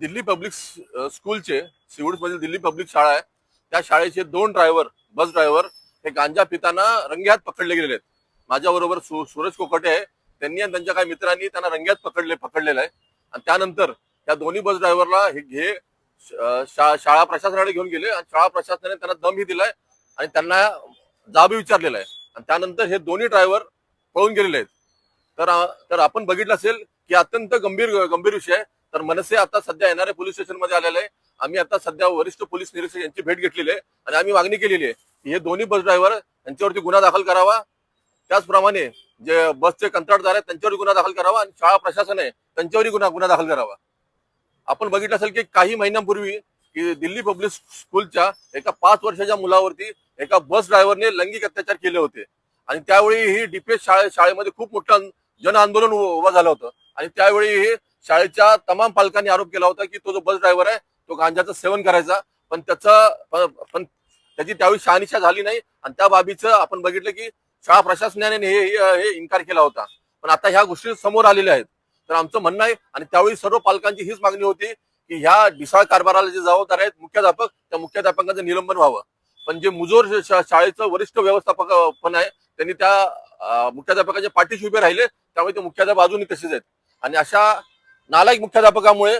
Delhi public स्कूलचे मधील Delhi public शाळा आहे त्या शाळेचे दोन ड्रायव्हर बस ड्रायव्हर हे गांजा पिताना रंगेहात पकडले गेलेले आहेत. माझ्याबरोबर सूरज कोकटे आहे. त्यांनी आणि त्यांच्या काही मित्रांनी त्यांना रंगेहात पकडलेलं आहे. आणि त्यानंतर त्या दोन्ही बस ड्रायव्हरला हे शाळा प्रशासनाकडे घेऊन गेले आणि शाळा प्रशासनाने त्यांना दमही दिलाय आणि त्यांना जाबही विचारलेला आहे. आणि त्यानंतर हे दोन्ही ड्रायव्हर पळून गेलेले आहेत. तर आपण बघितलं असेल की अत्यंत गंभीर विषय आहे. तर मनसे आता सध्या येणारे पोलीस स्टेशन मध्ये आलेले आहे. आम्ही आता सध्या वरिष्ठ पोलीस निरीक्षक यांची भेट घेतलेली आहे आणि आम्ही मागणी केलेली आहे की हे दोन्ही बस ड्रायव्हर यांच्यावरती गुन्हा दाखल करावा. त्याचप्रमाणे जे बसचे कंत्राटदार आहेत त्यांच्यावर गुन्हा दाखल करावा आणि शाळा प्रशासन आहे त्यांच्यावरही गुन्हा दाखल करावा. आपण बघितलं असेल की काही महिन्यांपूर्वी की दिल्ली पब्लिक स्कूलच्या एका 5 वर्षाच्या मुलावरती एका बस ड्रायव्हरने लैंगिक अत्याचार केले होते आणि त्यावेळी ही डीपीएस शाळेमध्ये खूप मोठं जन आंदोलन उभं झालं होतं. आणि त्यावेळी हे शाळेच्या तमाम पालकांनी आरोप केला होता की तो जो बस ड्रायव्हर आहे तो गांजाचं सेवन करायचा, पण त्याची त्यावेळी शहानिशा झाली नाही आणि त्या बाबीचं आपण बघितलं की शाळा प्रशासनाने हे इन्कार केला होता. पण आता ह्या गोष्टी समोर आलेल्या आहेत. तर आमचं म्हणणं आहे आणि त्यावेळी सर्व पालकांची हीच मागणी होती की ह्या ढिसाळ कारभाराला जे जबाबदार आहेत मुख्याध्यापक, त्या मुख्याध्यापकांचं निलंबन व्हावं. पण जे मुजोर शाळेचं वरिष्ठ व्यवस्थापक पण आहे त्यांनी त्या मुख्याध्यापकाच्या पाठीशी उभे राहिले, त्यामुळे ते मुख्याध्यापक अजूनही तसेच आहेत. आणि अशा नालायक मुख्याध्यापकामुळे